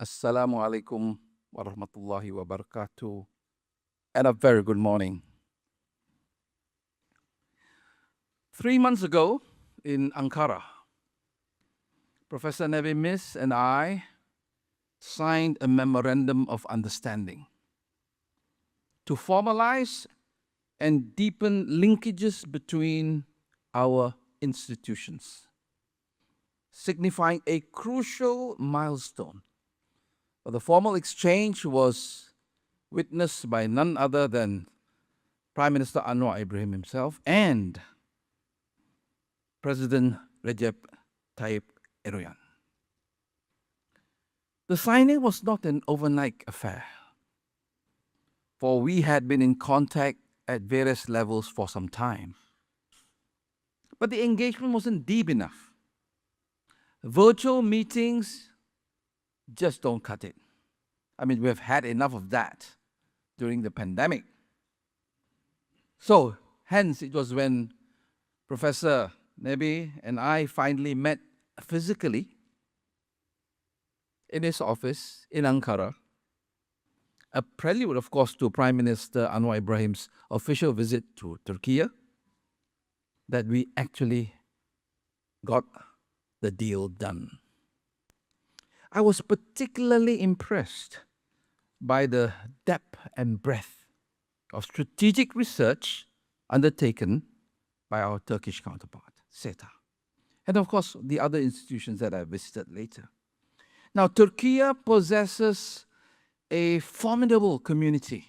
Assalamu alaikum wa rahmatullahi wa barakatuh, and a very good morning. 3 months ago in Ankara, Professor Nebi Miss and I signed a memorandum of understanding to formalize and deepen linkages between our institutions, signifying a crucial milestone. The formal exchange was witnessed by none other than Prime Minister Anwar Ibrahim himself and President Recep Tayyip Erdogan. The signing was not an overnight affair, for we had been in contact at various levels for some time. But the engagement wasn't deep enough. Virtual meetings just don't cut it. I mean, we've had enough of that during the pandemic. So, hence, it was when Professor Nebi and I finally met physically in his office in Ankara, a prelude, of course, to Prime Minister Anwar Ibrahim's official visit to Turkey, that we actually got the deal done. I was particularly impressed by the depth and breadth of strategic research undertaken by our Turkish counterpart, SETA, and of course the other institutions that I visited later. Now, Turkey possesses a formidable community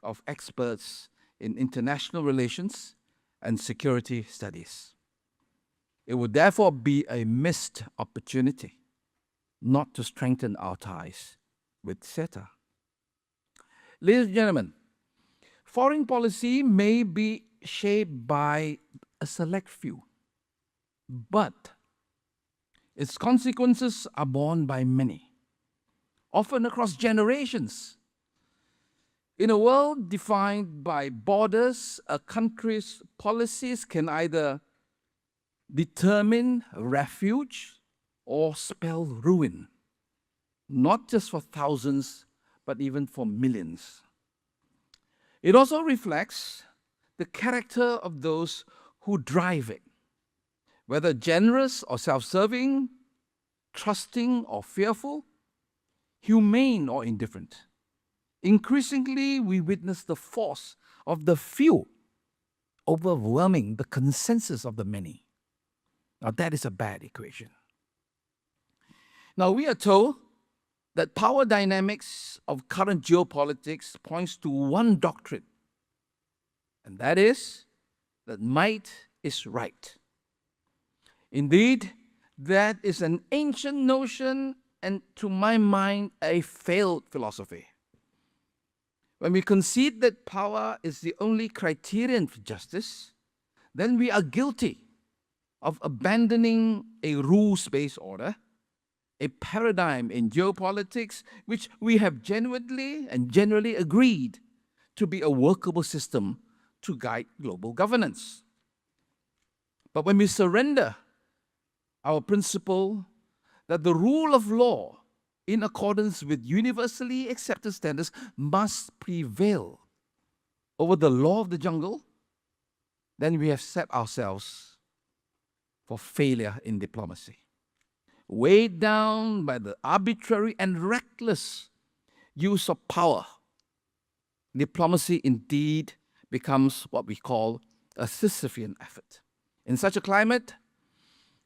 of experts in international relations and security studies. It would therefore be a missed opportunity not to strengthen our ties with SETA. Ladies and gentlemen, foreign policy may be shaped by a select few, but its consequences are borne by many, often across generations. In a world defined by borders, a country's policies can either determine refuge or spell ruin, not just for thousands, but even for millions. It also reflects the character of those who drive it, whether generous or self-serving, trusting or fearful, humane or indifferent. Increasingly, we witness the force of the few overwhelming the consensus of the many. Now, that is a bad equation. Now, we are told that power dynamics of current geopolitics points to one doctrine, and that is that might is right. Indeed, that is an ancient notion and, to my mind, a failed philosophy. When we concede that power is the only criterion for justice, then we are guilty of abandoning a rules-based order, a paradigm in geopolitics which we have genuinely and generally agreed to be a workable system to guide global governance. But when we surrender our principle that the rule of law, in accordance with universally accepted standards, must prevail over the law of the jungle, then we have set ourselves for failure in diplomacy. Weighed down by the arbitrary and reckless use of power, diplomacy indeed becomes what we call a Sisyphean effort. In such a climate,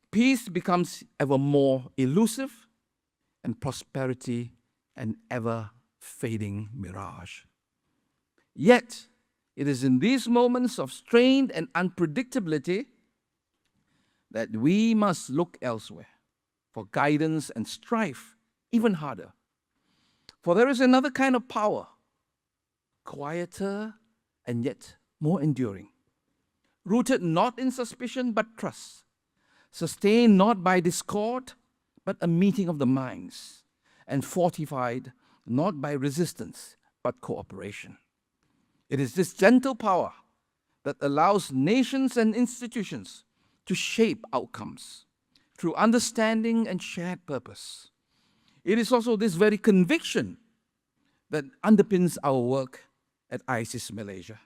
peace becomes ever more elusive and prosperity an ever-fading mirage. Yet, it is in these moments of strain and unpredictability that we must look elsewhere for guidance and strive even harder. For there is another kind of power, quieter and yet more enduring, rooted not in suspicion but trust, sustained not by discord but a meeting of the minds, and fortified not by resistance but cooperation. It is this gentle power that allows nations and institutions to shape outcomes through understanding and shared purpose. It is also this very conviction that underpins our work at ISIS Malaysia,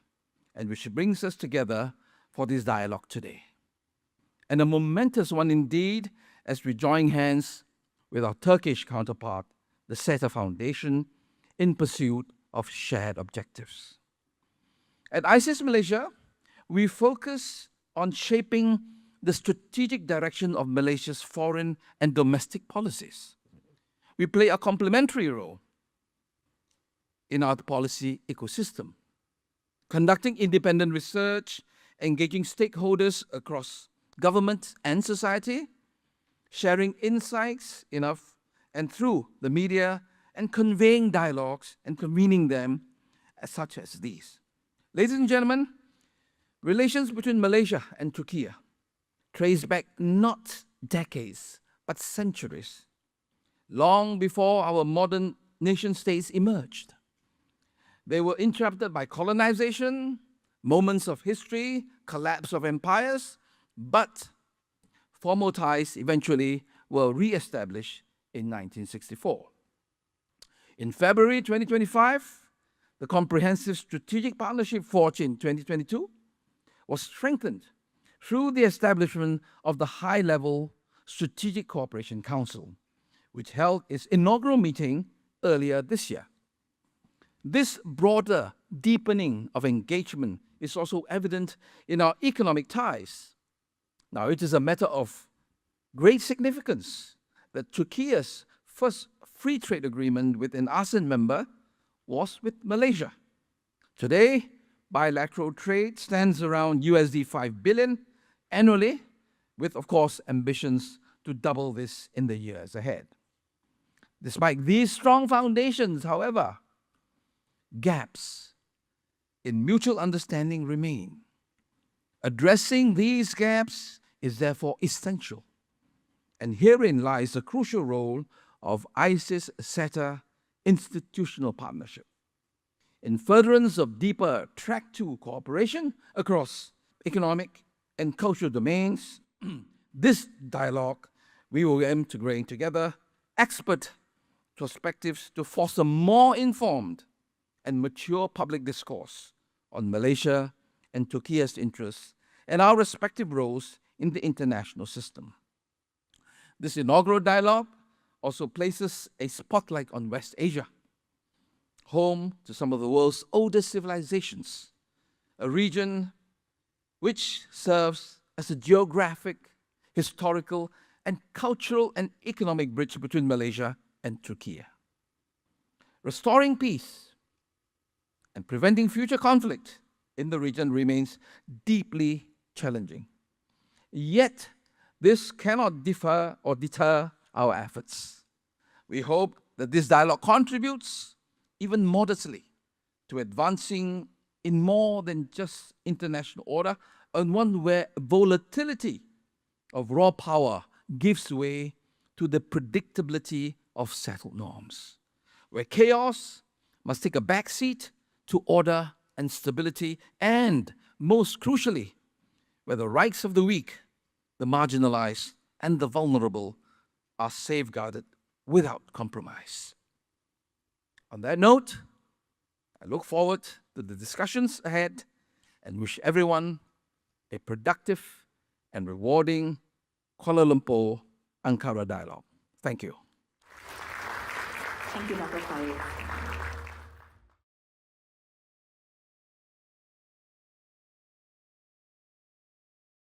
and which brings us together for this dialogue today. And a momentous one indeed, as we join hands with our Turkish counterpart, the SETA Foundation, in pursuit of shared objectives. At ISIS Malaysia, we focus on shaping the strategic direction of Malaysia's foreign and domestic policies. We play a complementary role in our policy ecosystem, conducting independent research, engaging stakeholders across government and society, sharing insights enough and through the media, and conveying dialogues and convening them as such as these. Ladies and gentlemen, relations between Malaysia and Turkey trace back not decades, but centuries, long before our modern nation-states emerged. They were interrupted by colonization, moments of history, collapse of empires, but formal ties eventually were re-established in 1964. In February 2025, the Comprehensive Strategic Partnership forged in 2022 was strengthened through the establishment of the High-Level Strategic Cooperation Council, which held its inaugural meeting earlier this year. This broader deepening of engagement is also evident in our economic ties. Now, it is a matter of great significance that Turkey's first free trade agreement with an ASEAN member was with Malaysia. Today, bilateral trade stands around $5 billion annually, with, of course, ambitions to double this in the years ahead. Despite these strong foundations, however, gaps in mutual understanding remain. Addressing these gaps is therefore essential, and herein lies the crucial role of ISIS-SETA institutional partnership. In furtherance of deeper Track 2 cooperation across economic and cultural domains, this dialogue, we will aim to bring together expert perspectives to foster more informed and mature public discourse on Malaysia and Turkey's interests and our respective roles in the international system. This inaugural dialogue also places a spotlight on West Asia, home to some of the world's oldest civilizations, a region which serves as a geographic, historical, and cultural and economic bridge between Malaysia and Turkey. Restoring peace and preventing future conflict in the region remains deeply challenging. Yet, this cannot deter our efforts. We hope that this dialogue contributes, even modestly, to advancing in more than just international order, and one where volatility of raw power gives way to the predictability of settled norms, where chaos must take a backseat to order and stability, and, most crucially, where the rights of the weak, the marginalized, and the vulnerable are safeguarded without compromise. On that note, I look forward to the discussions ahead and wish everyone a productive and rewarding Kuala Lumpur Ankara Dialogue. Thank you. Thank you, Dr. Faiz.